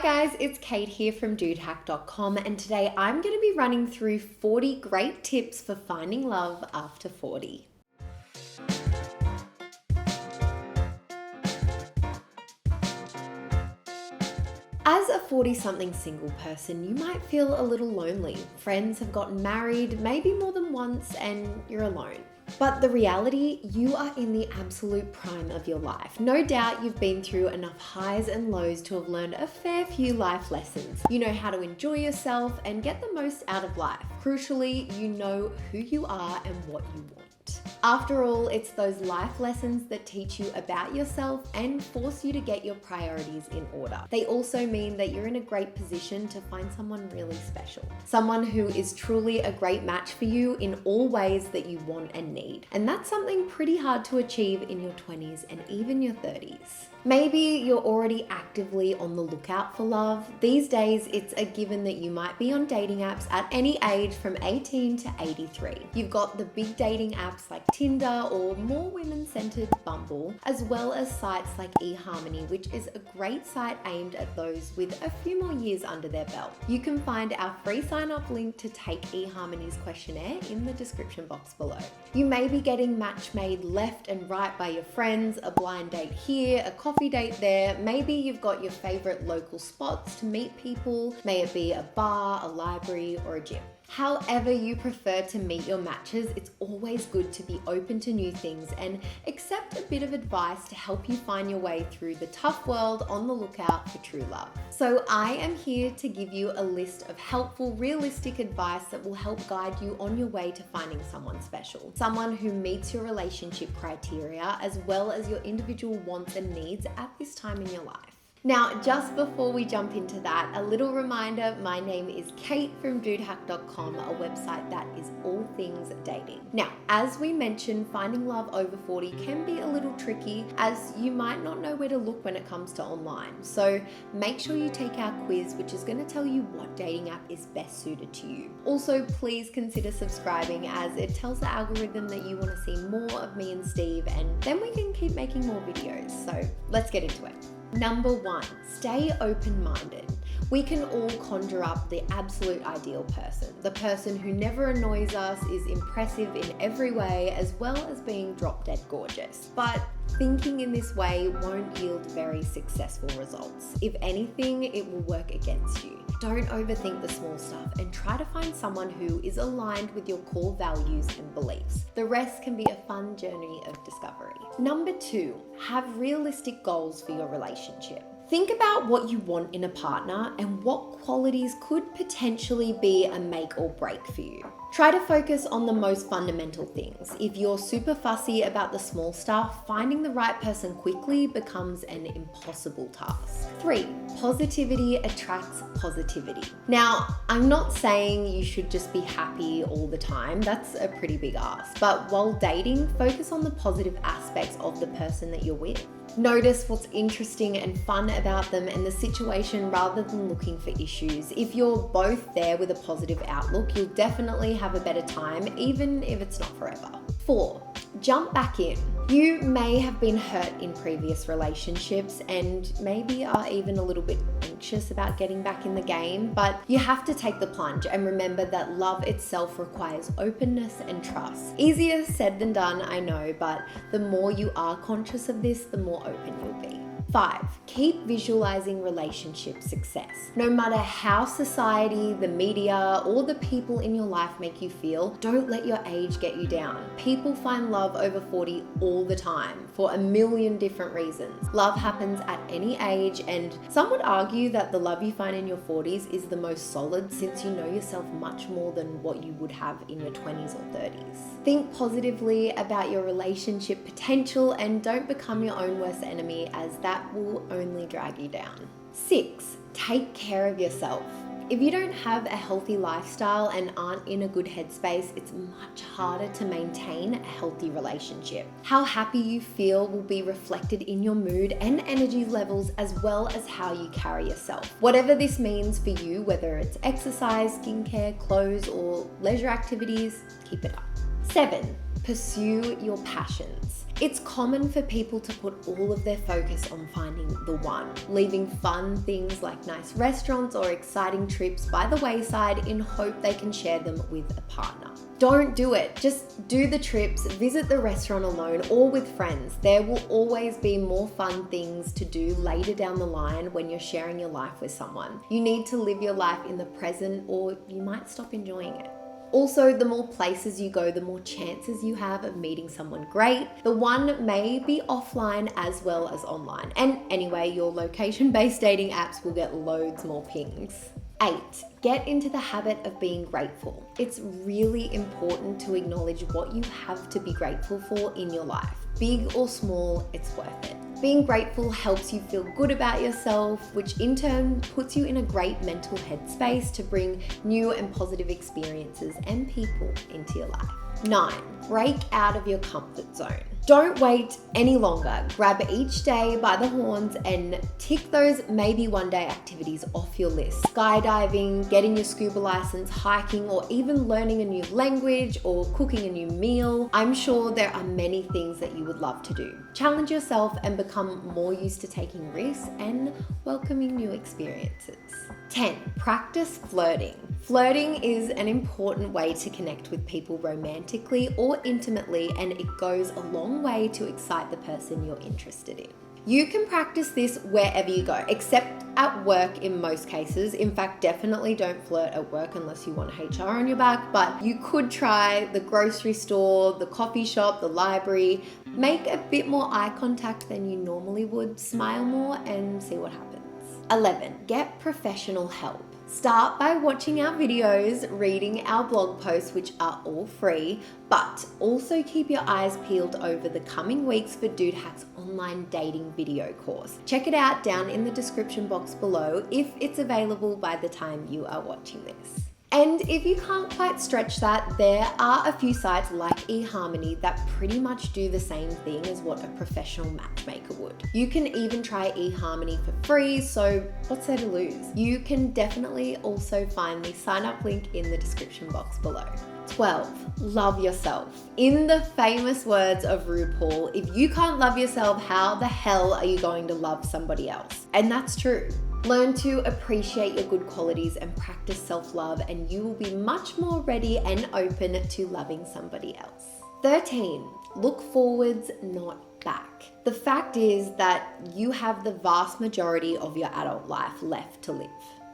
guys, it's Kate here from dudehack.com, and today I'm going to be running through 40 great tips for finding love after 40. As a 40-something single person, you might feel a little lonely. Friends have gotten married, maybe more than once, and you're alone. But the reality, you are in the absolute prime of your life. No doubt you've been through enough highs and lows to have learned a fair few life lessons. You know how to enjoy yourself and get the most out of life. Crucially, you know who you are and what you want. After all, it's those life lessons that teach you about yourself and force you to get your priorities in order. They also mean that you're in a great position to find someone really special. Someone who is truly a great match for you in all ways that you want and need. And that's something pretty hard to achieve in your 20s and even your 30s. Maybe you're already actively on the lookout for love. These days, it's a given that you might be on dating apps at any age from 18 to 83. You've got the big dating apps like Tinder or more women-centered Bumble, as well as sites like eHarmony, which is a great site aimed at those with a few more years under their belt. You can find our free sign-up link to take eHarmony's questionnaire in the description box below. You may be getting match made left and right by your friends, a blind date here, a coffee date there. Maybe you've got your favorite local spots to meet people, may it be a bar, a library, or a gym. However you prefer to meet your matches, it's always good to be open to new things and accept a bit of advice to help you find your way through the tough world on the lookout for true love. So I am here to give you a list of helpful, realistic advice that will help guide you on your way to finding someone special. Someone who meets your relationship criteria as well as your individual wants and needs at this time in your life. Now, just before we jump into that, a little reminder, my name is Kate from dudehack.com, a website that is all things dating. Now, as we mentioned, finding love over 40 can be a little tricky as you might not know where to look when it comes to online. So make sure you take our quiz, which is going to tell you what dating app is best suited to you. Also, please consider subscribing as it tells the algorithm that you want to see more of me and Steve, and then we can keep making more videos. So let's get into it. Number 1, stay open-minded. We can all conjure up the absolute ideal person, the person who never annoys us, is impressive in every way, as well as being drop-dead gorgeous. But thinking in this way won't yield very successful results. If anything, it will work against you. Don't overthink the small stuff and try to find someone who is aligned with your core values and beliefs. The rest can be a fun journey of discovery. Number 2, have realistic goals for your relationship. Think about what you want in a partner and what qualities could potentially be a make or break for you. Try to focus on the most fundamental things. If you're super fussy about the small stuff, finding the right person quickly becomes an impossible task. 3, positivity attracts positivity. Now, I'm not saying you should just be happy all the time. That's a pretty big ask. But while dating, focus on the positive aspects of the person that you're with. Notice what's interesting and fun about them and the situation rather than looking for issues. If you're both there with a positive outlook, you'll definitely have a better time, even if it's not forever. 4, jump back in. You may have been hurt in previous relationships and maybe are even a little bit anxious about getting back in the game, but you have to take the plunge and remember that love itself requires openness and trust. Easier said than done, I know, but the more you are conscious of this, the more open you'll be. 5, keep visualizing relationship success. No matter how society, the media, or the people in your life make you feel, don't let your age get you down. People find love over 40 all the time for a million different reasons. Love happens at any age, and some would argue that the love you find in your 40s is the most solid since you know yourself much more than what you would have in your 20s or 30s. Think positively about your relationship potential and don't become your own worst enemy, as that will only drag you down. 6, take care of yourself. If you don't have a healthy lifestyle and aren't in a good headspace, it's much harder to maintain a healthy relationship. How happy you feel will be reflected in your mood and energy levels, as well as how you carry yourself. Whatever this means for you, whether it's exercise, skincare, clothes, or leisure activities, keep it up. 7, pursue your passions. It's common for people to put all of their focus on finding the one, leaving fun things like nice restaurants or exciting trips by the wayside in hope they can share them with a partner. Don't do it. Just do the trips, visit the restaurant alone or with friends. There will always be more fun things to do later down the line when you're sharing your life with someone. You need to live your life in the present or you might stop enjoying it. Also, the more places you go, the more chances you have of meeting someone great. The one may be offline as well as online. And anyway, your location-based dating apps will get loads more pings. 8, get into the habit of being grateful. It's really important to acknowledge what you have to be grateful for in your life. Big or small, it's worth it. Being grateful helps you feel good about yourself, which in turn puts you in a great mental headspace to bring new and positive experiences and people into your life. 9, break out of your comfort zone. Don't wait any longer. Grab each day by the horns and tick those maybe one day activities off your list. Skydiving, getting your scuba license, hiking, or even learning a new language or cooking a new meal. I'm sure there are many things that you would love to do. Challenge yourself and become more used to taking risks and welcoming new experiences. 10, practice flirting. Flirting is an important way to connect with people romantically or intimately, and it goes a long way to excite the person you're interested in. You can practice this wherever you go, except at work in most cases. In fact, definitely don't flirt at work unless you want HR on your back, but you could try the grocery store, the coffee shop, the library. Make a bit more eye contact than you normally would, smile more, and see what happens. 11, get professional help. Start by watching our videos, reading our blog posts, which are all free, but also keep your eyes peeled over the coming weeks for Dude Hack's online dating video course. Check it out down in the description box below if it's available by the time you are watching this. And if you can't quite stretch that, there are a few sites like eHarmony that pretty much do the same thing as what a professional matchmaker would. You can even try eHarmony for free, so what's there to lose? You can definitely also find the sign up link in the description box below. 12, love yourself. In the famous words of RuPaul, if you can't love yourself, how the hell are you going to love somebody else? And that's true. Learn to appreciate your good qualities and practice self-love, and you will be much more ready and open to loving somebody else. 13, look forwards, not back. The fact is that you have the vast majority of your adult life left to live.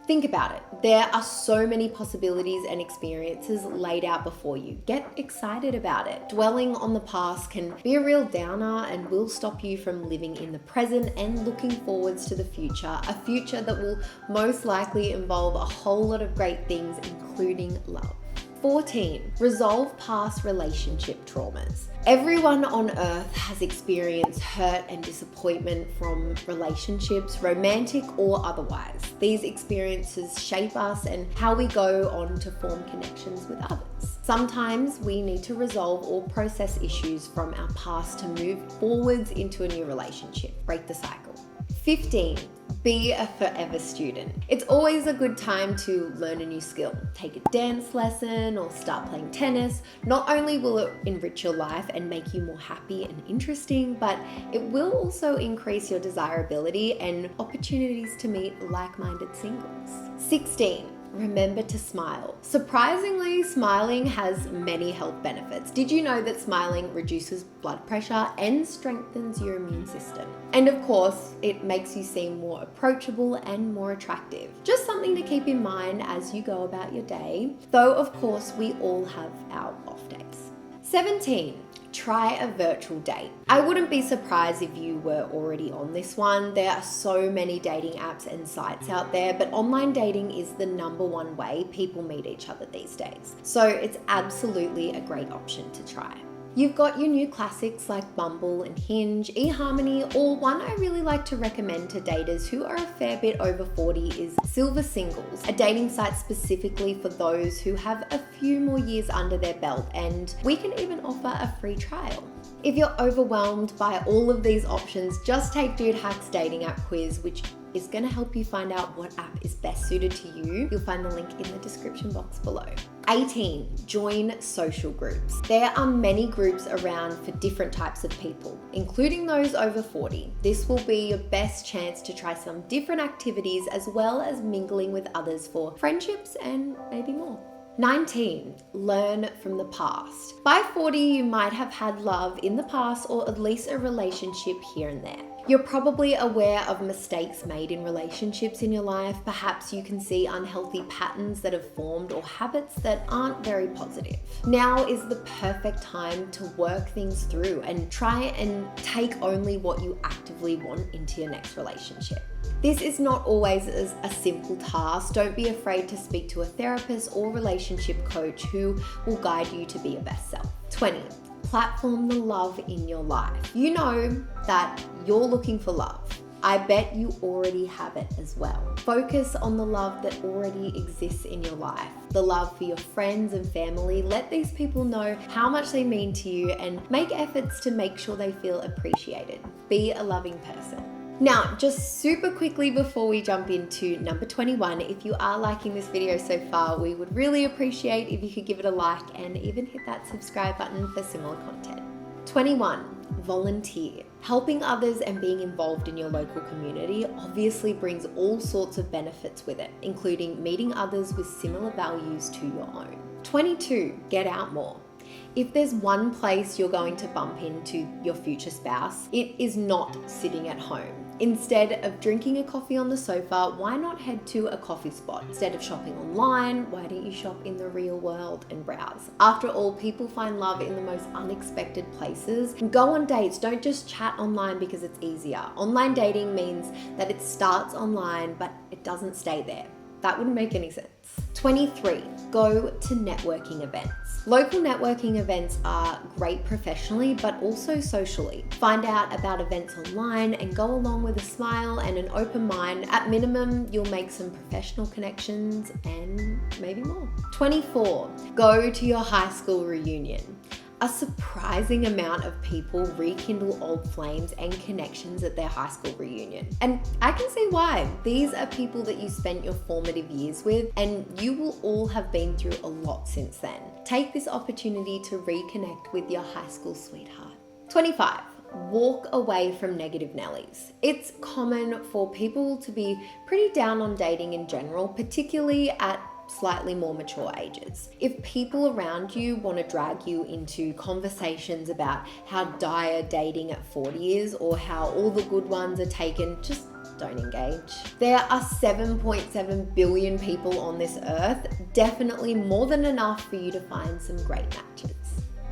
Think about it. There are so many possibilities and experiences laid out before you. Get excited about it. Dwelling on the past can be a real downer and will stop you from living in the present and looking forwards to the future, a future that will most likely involve a whole lot of great things, including love. 14, resolve past relationship traumas. Everyone on earth has experienced hurt and disappointment from relationships, romantic or otherwise. These experiences shape us and how we go on to form connections with others. Sometimes we need to resolve or process issues from our past to move forwards into a new relationship, break the cycle. 15, be a forever student. It's always a good time to learn a new skill. Take a dance lesson or start playing tennis. Not only will it enrich your life and make you more happy and interesting, but it will also increase your desirability and opportunities to meet like-minded singles. 16, remember to smile. Surprisingly, smiling has many health benefits. Did you know that smiling reduces blood pressure and strengthens your immune system? And of course, it makes you seem more approachable and more attractive. Just something to keep in mind as you go about your day, though of course we all have our off days. 17, try a virtual date. I wouldn't be surprised if you were already on this one. There are so many dating apps and sites out there, but online dating is the #1 way people meet each other these days. So it's absolutely a great option to try. You've got your new classics like Bumble and Hinge, eHarmony, or one I really like to recommend to daters who are a fair bit over 40 is Silver Singles, a dating site specifically for those who have a few more years under their belt, and we can even offer a free trial. If you're overwhelmed by all of these options, just take Dude Hack's dating app quiz, which is going to help you find out what app is best suited to you. You'll find the link in the description box below. 18, join social groups. There are many groups around for different types of people, including those over 40. This will be your best chance to try some different activities as well as mingling with others for friendships and maybe more. 19, learn from the past. By 40, you might have had love in the past or at least a relationship here and there. You're probably aware of mistakes made in relationships in your life. Perhaps you can see unhealthy patterns that have formed or habits that aren't very positive. Now is the perfect time to work things through and try and take only what you actively want into your next relationship. This is not always a simple task. Don't be afraid to speak to a therapist or relationship coach who will guide you to be your best self. 20, platform the love in your life. You know that you're looking for love. I bet you already have it as well. Focus on the love that already exists in your life. The love for your friends and family. Let these people know how much they mean to you and make efforts to make sure they feel appreciated. Be a loving person. Now, just super quickly before we jump into number 21, if you are liking this video so far, we would really appreciate if you could give it a like and even hit that subscribe button for similar content. 21, volunteer. Helping others and being involved in your local community obviously brings all sorts of benefits with it, including meeting others with similar values to your own. 22, get out more. If there's one place you're going to bump into your future spouse, it is not sitting at home. Instead of drinking a coffee on the sofa, why not head to a coffee spot? Instead of shopping online, why don't you shop in the real world and browse? After all, people find love in the most unexpected places. Go on dates, don't just chat online because it's easier. Online dating means that it starts online, but it doesn't stay there. That wouldn't make any sense. 23, go to networking events. Local networking events are great professionally, but also socially. Find out about events online and go along with a smile and an open mind. At minimum, you'll make some professional connections and maybe more. 24, go to your high school reunion. A surprising amount of people rekindle old flames and connections at their high school reunion. And I can see why. These are people that you spent your formative years with, and you will all have been through a lot since then. Take this opportunity to reconnect with your high school sweetheart. 25. Walk away from negative Nellies. It's common for people to be pretty down on dating in general, particularly at slightly more mature ages. If people around you want to drag you into conversations about how dire dating at 40 is or how all the good ones are taken, just don't engage. There are 7.7 billion people on this earth, definitely more than enough for you to find some great matches.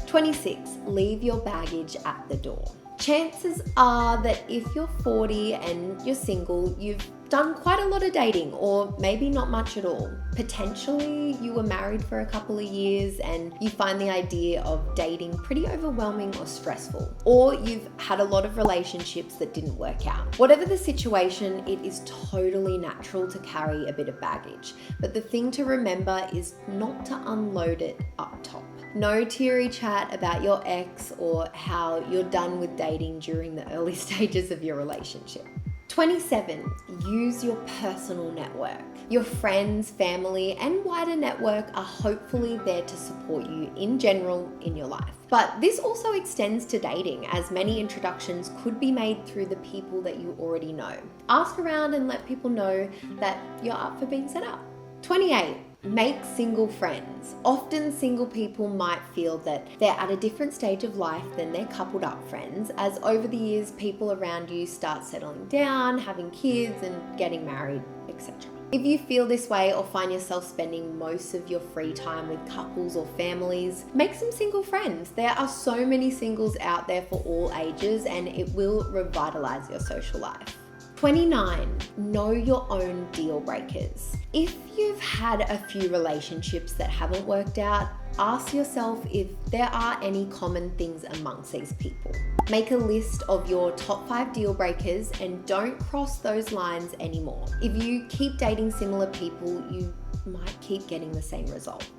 26, leave your baggage at the door. Chances are that if you're 40 and you're single, you've done quite a lot of dating, or maybe not much at all. Potentially you were married for a couple of years and you find the idea of dating pretty overwhelming or stressful, or you've had a lot of relationships that didn't work out. Whatever the situation, it is totally natural to carry a bit of baggage, but the thing to remember is not to unload it up top. No teary chat about your ex or how you're done with dating during the early stages of your relationship. 27, use your personal network. Your friends, family, and wider network are hopefully there to support you in general in your life. But this also extends to dating, as many introductions could be made through the people that you already know. Ask around and let people know that you're up for being set up. 28, make single friends. Often single people might feel that they're at a different stage of life than their coupled up friends, as over the years people around you start settling down, having kids and getting married, etc. If you feel this way or find yourself spending most of your free time with couples or families, make some single friends. There are so many singles out there for all ages, and it will revitalize your social life. 29, know your own deal breakers. If you've had a few relationships that haven't worked out, ask yourself if there are any common things amongst these people. Make a list of your top 5 deal breakers and don't cross those lines anymore. If you keep dating similar people, you might keep getting the same result.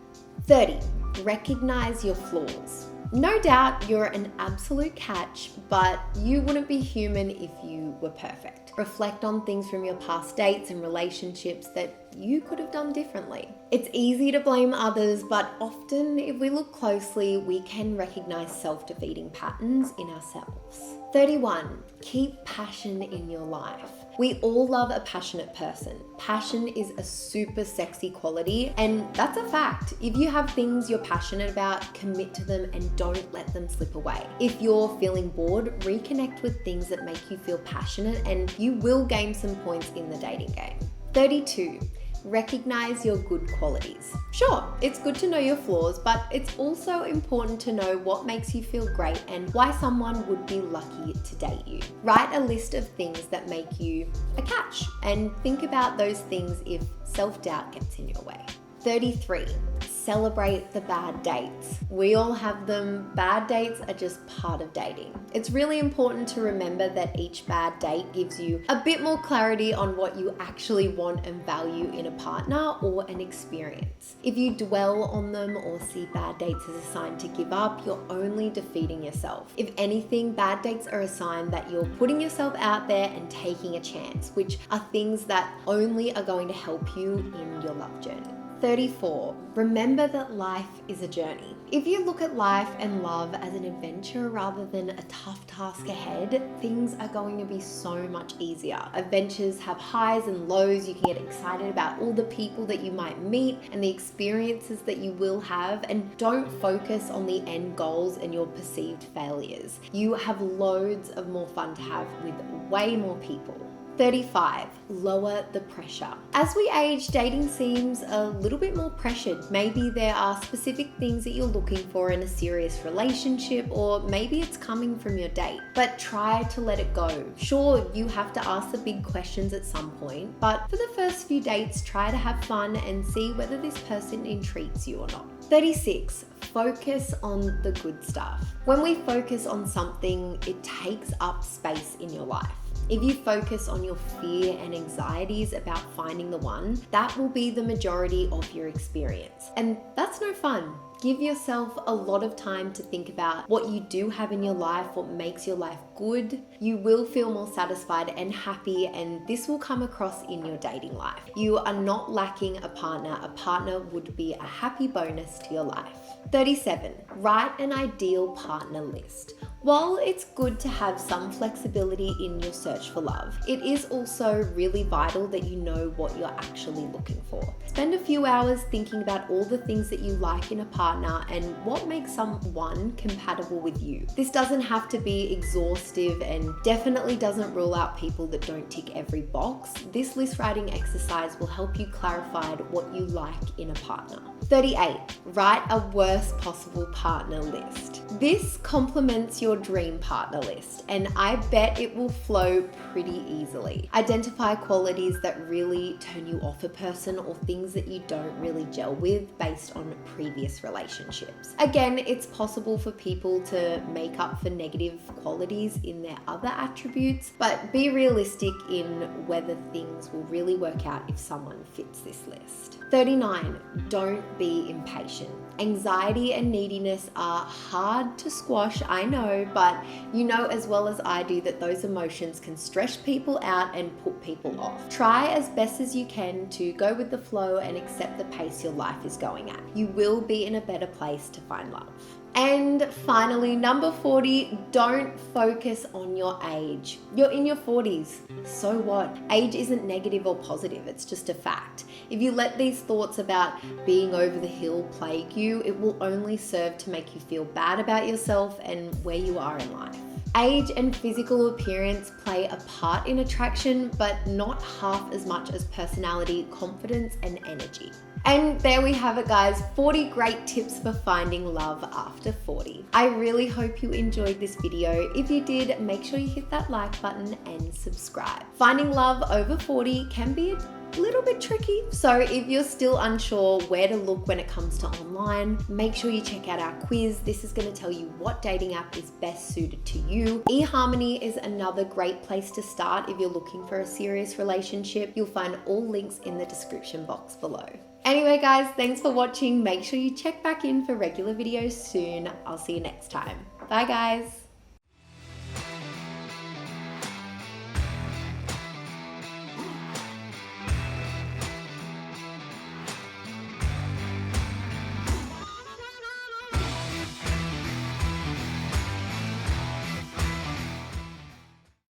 30, recognize your flaws. No doubt you're an absolute catch, but you wouldn't be human if you were perfect. Reflect on things from your past dates and relationships that you could have done differently. It's easy to blame others, but often if we look closely, we can recognize self-defeating patterns in ourselves. 31, keep passion in your life. We all love a passionate person. Passion is a super sexy quality, and that's a fact. If you have things you're passionate about, commit to them and don't let them slip away. If you're feeling bored, reconnect with things that make you feel passionate and you will gain some points in the dating game. 32, recognize your good qualities. Sure, it's good to know your flaws, but it's also important to know what makes you feel great and why someone would be lucky to date you. Write a list of things that make you a catch and think about those things if self-doubt gets in your way. 33, celebrate the bad dates. We all have them. Bad dates are just part of dating. It's really important to remember that each bad date gives you a bit more clarity on what you actually want and value in a partner or an experience. If you dwell on them or see bad dates as a sign to give up, you're only defeating yourself. If anything, bad dates are a sign that you're putting yourself out there and taking a chance, which are things that only are going to help you in your love journey. 34, remember that life is a journey. If you look at life and love as an adventure rather than a tough task ahead, things are going to be so much easier. Adventures have highs and lows. You can get excited about all the people that you might meet and the experiences that you will have, and don't focus on the end goals and your perceived failures. You have loads of more fun to have with way more people. 35, lower the pressure. As we age, dating seems a little bit more pressured. Maybe there are specific things that you're looking for in a serious relationship, or maybe it's coming from your date, but try to let it go. Sure, you have to ask the big questions at some point, but for the first few dates, try to have fun and see whether this person intrigues you or not. 36, focus on the good stuff. When we focus on something, it takes up space in your life. If you focus on your fear and anxieties about finding the one, that will be the majority of your experience. And that's no fun. Give yourself a lot of time to think about what you do have in your life, what makes your life good. You will feel more satisfied and happy, and this will come across in your dating life. You are not lacking a partner. A partner would be a happy bonus to your life. 37, write an ideal partner list. While it's good to have some flexibility in your search for love, it is also really vital that you know what you're actually looking for. Spend a few hours thinking about all the things that you like in a partner and what makes someone compatible with you. This doesn't have to be exhaustive and definitely doesn't rule out people that don't tick every box. This list writing exercise will help you clarify what you like in a partner. 38, write a worst possible partner list. This complements your dream partner list, and I bet it will flow pretty easily. Identify qualities that really turn you off a person or things that you don't really gel with based on previous relationships. Again, it's possible for people to make up for negative qualities in their other attributes, but be realistic in whether things will really work out if someone fits this list. 39, don't be impatient. Anxiety and neediness are hard to squash, I know, but you know as well as I do that those emotions can stress people out and put people off. Try as best as you can to go with the flow and accept the pace your life is going at. You will be in a better place to find love. And finally, number 40, don't focus on your age. You're in your 40s. So what? Age isn't negative or positive, it's just a fact. If you let these thoughts about being over the hill plague you, it will only serve to make you feel bad about yourself and where you are in life. Age and physical appearance play a part in attraction, but not half as much as personality, confidence, and energy. And there we have it, guys. 40 great tips for finding love after 40. I really hope you enjoyed this video. If you did, make sure you hit that like button and subscribe. Finding love over 40 can be a little bit tricky. So if you're still unsure where to look when it comes to online, make sure you check out our quiz. This is going to tell you what dating app is best suited to you. eHarmony is another great place to start if you're looking for a serious relationship. You'll find all links in the description box below. Anyway, guys, thanks for watching. Make sure you check back in for regular videos soon. I'll see you next time. Bye, guys.